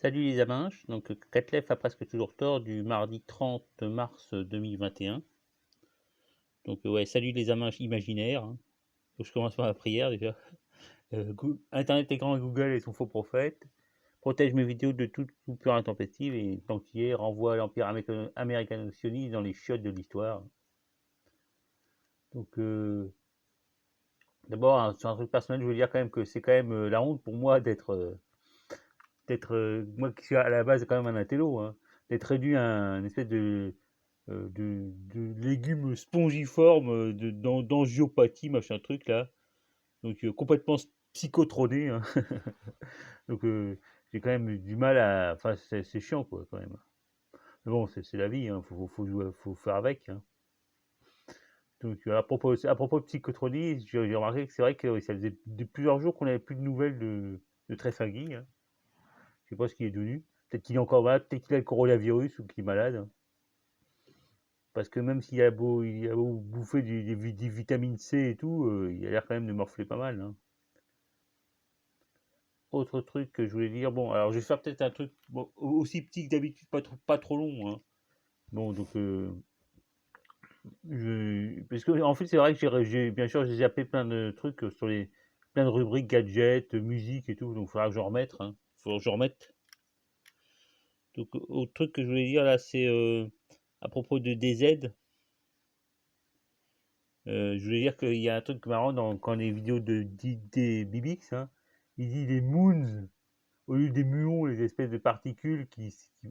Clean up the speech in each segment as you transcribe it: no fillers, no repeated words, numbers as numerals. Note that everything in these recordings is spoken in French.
Salut les Aminches, donc Catlef a presque toujours tort du mardi 30 mars 2021. Donc ouais, salut les Aminches imaginaires, hein. Faut que je commence par la prière déjà. Internet écran Google et son faux prophète. Protège mes vidéos de toute coupure intempestive et tant qu'il y est, renvoie l'empire américano-sioniste dans les chiottes de l'histoire. Donc d'abord, sur un truc personnel, je veux dire quand même que c'est quand même la honte pour moi d'être moi qui suis à la base quand même un intello, hein, d'être réduit à une espèce de légumes spongiformes, d'angiopathie, machin truc là. Donc complètement psychotroné, hein. Donc j'ai quand même du mal à. Enfin, c'est chiant quoi quand même. Mais bon, c'est la vie, hein. Faut faire avec, hein. Donc à propos de psychotronie, j'ai remarqué que c'est vrai que oui, ça faisait plusieurs jours qu'on n'avait plus de nouvelles de Trefagui, hein. Je sais pas ce qu'il est devenu. Peut-être qu'il est encore malade, peut-être qu'il a le coronavirus ou qu'il est malade, hein. Parce que même s'il a beau bouffer des vitamines C et tout, il a l'air quand même de morfler pas mal, hein. Autre truc que je voulais dire, bon, alors je vais faire peut-être un truc bon, aussi petit que d'habitude, pas trop long, hein. Bon, donc, parce que en fait, c'est vrai que bien sûr, j'ai zappé plein de trucs sur plein de rubriques gadgets, musique et tout, donc il faudra que je remette, hein. Faudra que je remette. Donc, autre truc que je voulais dire là, c'est à propos de DZ. Je voulais dire qu'il y a un truc marrant quand les vidéos des Bibix, hein, il dit les moons au lieu des muons, les espèces de particules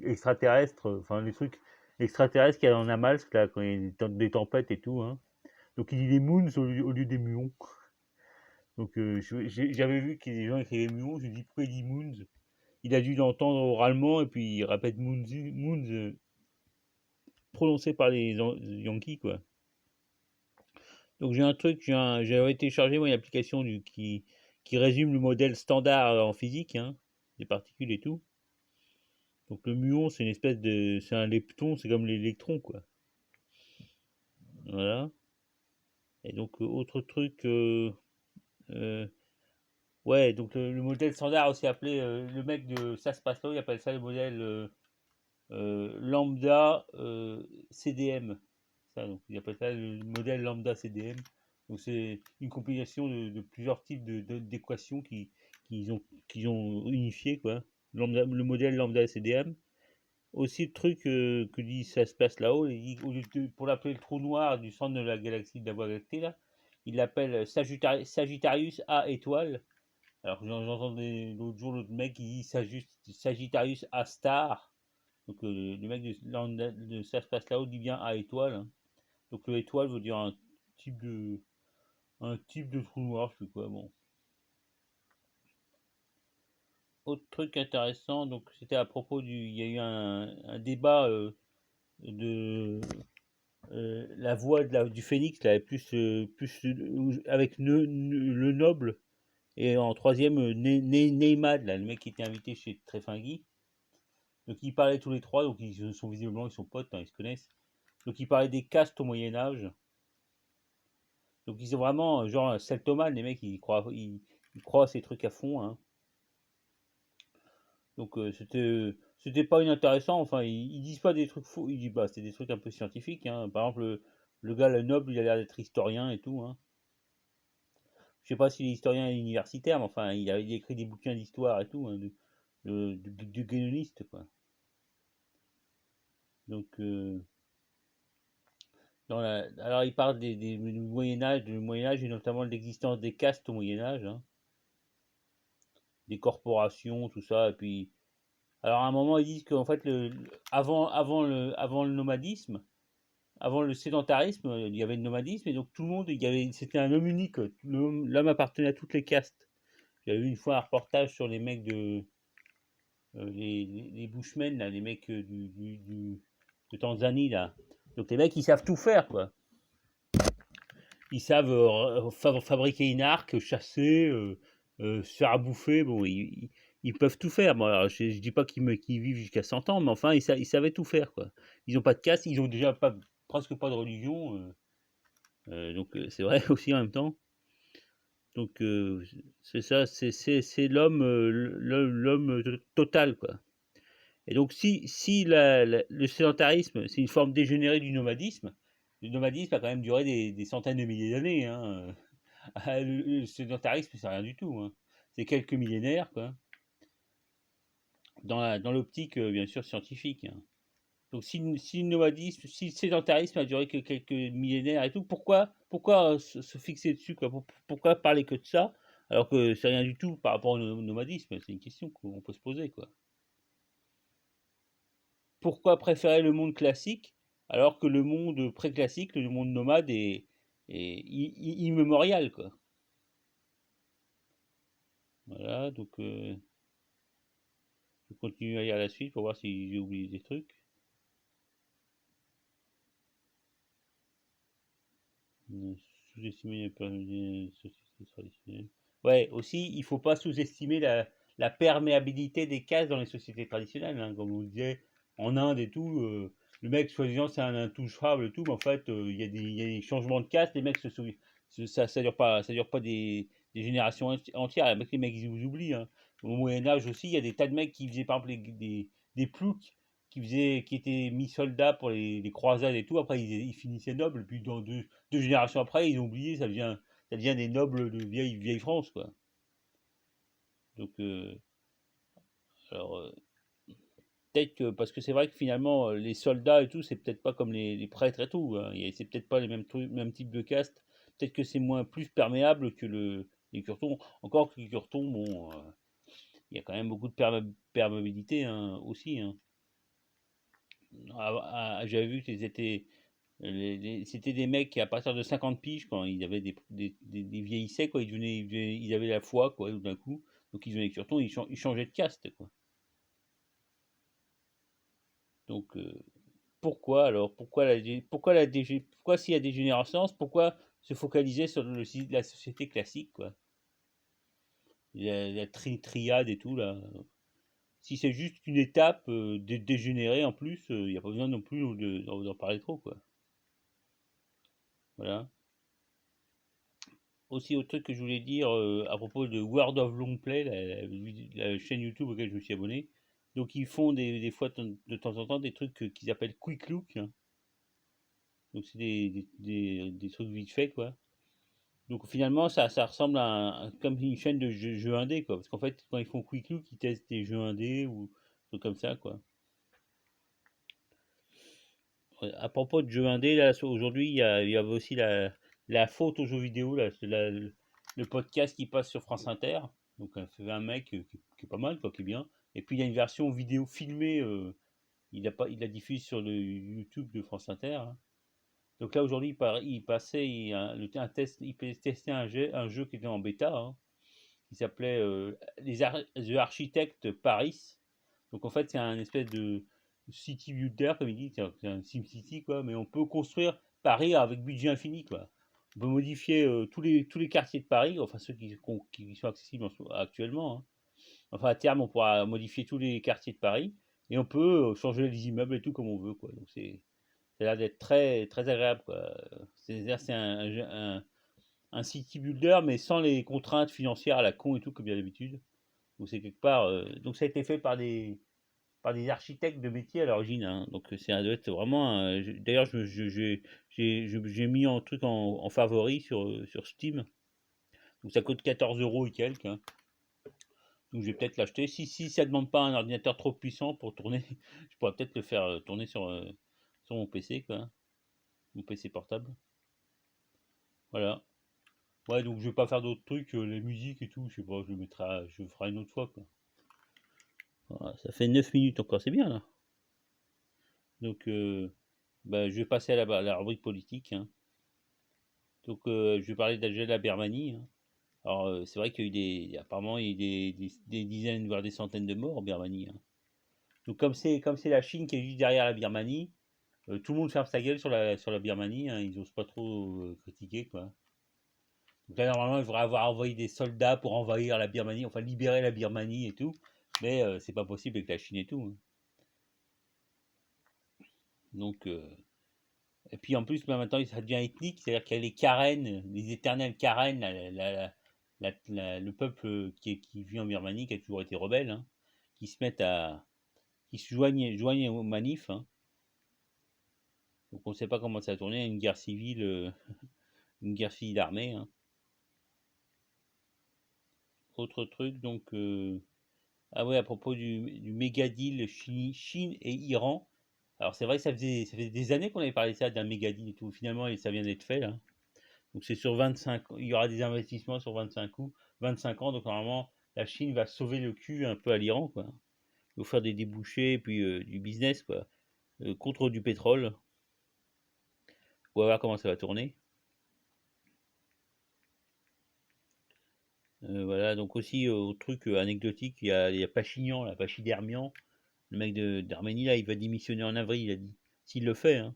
extraterrestres, enfin les trucs extraterrestres qu'il y a dans Namalsk là quand il y a des tempêtes et tout, hein. Donc il dit les moons au lieu des muons. Donc j'avais vu que les gens écrivaient muons, je dis pourquoi il dit moons. Il a dû l'entendre oralement et puis il répète moons prononcé par les Yankees quoi. Donc j'ai un truc, j'avais téléchargé moi une application qui résume le modèle standard en physique, hein, des particules et tout. Donc le muon c'est une espèce c'est un lepton, c'est comme l'électron quoi. Voilà. Et donc autre truc, euh, ouais donc le modèle standard aussi appelé le mec de ça se passe là, il appelle ça le modèle lambda CDM. Ça donc il appelle ça le modèle lambda CDM. Donc c'est une compilation de plusieurs types d'équations qu'ils ont unifié quoi. Le modèle lambda CDM. Aussi le truc que dit ça se passe là-haut, au lieu pour l'appeler le trou noir du centre de la galaxie de la Voie lactée là, il l'appelle Sagittarius A étoile. Alors j'entendais l'autre jour l'autre mec qui dit Sagittarius A star. Donc le mec de ça se passe là-haut dit bien A étoile, hein. Donc le étoile veut dire type de un type de trou noir, je sais quoi, bon. Autre truc intéressant, donc c'était à propos il y a eu un débat de la voix du phénix, là, plus avec le noble, et en troisième, Neymad, là, le mec qui était invité chez Trefingui. Donc ils parlaient tous les trois, donc ils sont visiblement, ils sont potes, hein, ils se connaissent. Donc ils parlaient des castes au Moyen-Âge. Donc ils sont vraiment, genre, celtomanes, les mecs, ils croient à ces trucs à fond, hein. Donc c'était pas inintéressant, enfin ils disent pas des trucs faux, ils disent bah c'est des trucs un peu scientifiques, hein. Par exemple le gars le noble il a l'air d'être historien et tout, hein. Je sais pas s'il est historien universitaire, mais enfin il a écrit des bouquins d'histoire et tout, hein, du guénoniste quoi. Donc alors il parle du Moyen Âge et notamment de l'existence des castes au Moyen Âge, hein, des corporations tout ça et puis alors à un moment ils disent qu'en fait avant le nomadisme, avant le sédentarisme, il y avait le nomadisme et donc tout le monde, c'était un homme unique. L'homme appartenait à toutes les castes. J'avais vu une fois un reportage sur les mecs les Bushmen, là, les mecs de Tanzanie, là. Donc les mecs, ils savent tout faire, quoi. Ils savent fabriquer une arc, chasser, se faire à bouffer. Bon, ils peuvent tout faire. Bon, alors, je dis pas qu'ils vivent jusqu'à 100 ans, mais enfin, ils savaient tout faire, quoi. Ils ont pas de caste, ils ont déjà presque pas de religion. Donc c'est vrai aussi en même temps. Donc c'est ça, c'est l'homme total quoi. Et donc, si le sédentarisme, c'est une forme dégénérée du nomadisme, le nomadisme a quand même duré des centaines de milliers d'années. Hein. Le sédentarisme, c'est rien du tout. Hein. C'est quelques millénaires, quoi, dans l'optique, bien sûr, scientifique. Hein. Donc, si le nomadisme, si le sédentarisme a duré que quelques millénaires et tout, pourquoi se fixer dessus, quoi? Pourquoi parler que de ça, alors que c'est rien du tout par rapport au nomadisme? C'est une question qu'on peut se poser, quoi. Pourquoi préférer le monde classique alors que le monde préclassique, le monde nomade est immémorial, quoi. Voilà, donc je continue à lire la suite pour voir si j'ai oublié des trucs. Sous-estimer les sociétés traditionnelles. Ouais, aussi, il faut pas sous-estimer la perméabilité des castes dans les sociétés traditionnelles. Hein, comme vous disiez, en Inde et tout, le mec soi-disant c'est un intouchable et tout, mais en fait, il y a des changements de caste, les mecs ça dure pas des générations entières. Les mecs ils vous oublient. Hein. Au Moyen Âge aussi, il y a des tas de mecs qui faisaient par exemple des ploucs qui étaient mis soldats pour les croisades et tout. Après, ils finissaient nobles, puis dans deux générations après, ils ont oublié, ça devient des nobles de vieille France, quoi. Donc, alors, peut-être que, parce que c'est vrai que finalement, les soldats et tout, c'est peut-être pas comme les prêtres et tout, hein. C'est peut-être pas les mêmes trucs, même type de caste. Peut-être que c'est plus perméable que les curtons. Encore que les curtons, bon, il y a quand même beaucoup de perméabilité, hein, aussi. Hein. J'avais vu qu'ils étaient c'était des mecs qui, à partir de 50 piges, quand ils avaient des vieillissaient, quoi, ils avaient la foi, quoi, tout d'un coup. Donc ils venaient curtons, ils changeaient de caste, quoi. Donc pourquoi alors pourquoi s'il y a des générations, pourquoi se focaliser sur la société classique, quoi? La triade et tout, là. Si c'est juste une étape dégénérée en plus, il n'y a pas besoin non plus d'en parler trop, quoi. Voilà. Aussi, autre truc que je voulais dire à propos de World of Long Play, la chaîne YouTube auquel je me suis abonné. Donc, ils font des fois de temps en temps des trucs qu'ils appellent Quick Look. Hein. Donc, c'est des trucs vite fait, quoi. Donc, finalement, ça ressemble comme une chaîne de jeux indés, quoi. Parce qu'en fait, quand ils font Quick Look, ils testent des jeux indés ou des trucs comme ça, quoi. Ouais, à propos de jeux indés, là, aujourd'hui, il y avait aussi la faute aux jeux vidéo, là, le podcast qui passe sur France Inter. Donc, c'est un mec qui est pas mal, quoi, qui est bien. Et puis, il y a une version vidéo filmée, il la diffuse sur le YouTube de France Inter. Hein. Donc là, aujourd'hui, il passait un test, il testait un jeu qui était en bêta, hein, qui s'appelait The Architect Paris. Donc en fait, c'est un espèce de city builder, comme il dit, c'est un SimCity, quoi, mais on peut construire Paris avec budget infini, quoi. On peut modifier tous les quartiers de Paris, enfin ceux qui sont accessibles actuellement. Hein. Enfin, à terme, on pourra modifier tous les quartiers de Paris et on peut changer les immeubles et tout comme on veut, quoi. Donc ça a l'air d'être très, très agréable, quoi. C'est un city builder, mais sans les contraintes financières à la con et tout, comme il y a d'habitude. Donc c'est quelque part. Donc ça a été fait par des architectes de métier à l'origine. Hein. Donc ça doit être vraiment. D'ailleurs, j'ai mis un truc en favori sur Steam. Donc ça coûte 14 euros et quelques. Hein. Donc je vais peut-être l'acheter. Si ça ne demande pas un ordinateur trop puissant pour tourner, je pourrais peut-être le faire tourner sur mon PC, quoi. Mon PC portable. Voilà. Ouais, donc je vais pas faire d'autres trucs, les musiques et tout, je sais pas, je le ferai une autre fois, quoi. Voilà, ça fait 9 minutes encore, c'est bien là. Donc, bah, je vais passer à la rubrique politique. Hein. Donc, je vais parler d'Angela Birmanie. Hein. Alors, c'est vrai qu'il y a eu apparemment, il y a eu des dizaines, voire des centaines de morts en Birmanie. Hein. Donc, comme c'est la Chine qui est juste derrière la Birmanie, tout le monde ferme sa gueule sur la Birmanie. Hein. Ils osent pas trop critiquer, quoi. Donc là, normalement, il faudrait avoir envoyé des soldats pour envahir la Birmanie, enfin libérer la Birmanie et tout. Mais c'est pas possible avec la Chine et tout. Hein. Donc, et puis en plus, maintenant, ça devient ethnique, c'est-à-dire qu'il y a les Karen, les éternels Karen, le peuple qui vit en Birmanie, qui a toujours été rebelle, hein, qui se mettent à, qui se joignent aux manifs, hein. Donc on ne sait pas comment ça va tourner, une guerre civile, une guerre civile armée, hein. Autre truc, donc, ah ouais, à propos du méga deal Chine et Iran. Alors c'est vrai que ça faisait des années qu'on avait parlé de ça, d'un méga deal et tout. Finalement, ça vient d'être fait là. Donc c'est sur 25 ans. Il y aura des investissements sur 25 ans. Donc normalement, la Chine va sauver le cul un peu à l'Iran, quoi. Il va faire des débouchés et puis du business, quoi. Contre du pétrole. On va voir comment ça va tourner. Voilà, donc aussi, autre truc anecdotique, il y a Pachinian, là, Pachydermian, le mec d'Arménie, là, il va démissionner en avril, il a dit. S'il le fait, hein.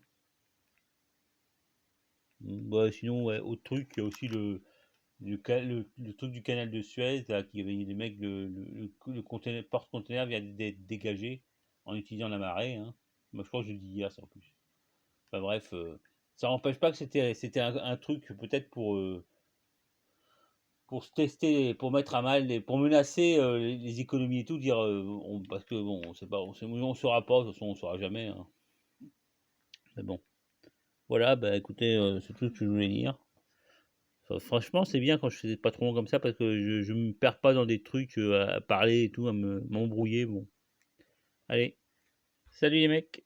Ouais, sinon, ouais, autre truc, il y a aussi le truc du canal de Suez, là, qui avait des mecs, porte-conteneur vient d'être dégagé en utilisant la marée, hein. Moi, je crois que je le dis hier, ça en plus. Enfin bref, ça n'empêche pas que c'était un truc peut-être pour se tester, pour mettre à mal, pour menacer les économies et tout, dire, parce que bon, on sait pas, on saura pas, de toute façon, on saura jamais, hein. Mais bon, voilà, bah écoutez, c'est tout ce que je voulais dire. Franchement, c'est bien quand je fais pas trop long comme ça parce que je me perds pas dans des trucs à parler et tout, m'embrouiller. Bon, allez, salut les mecs!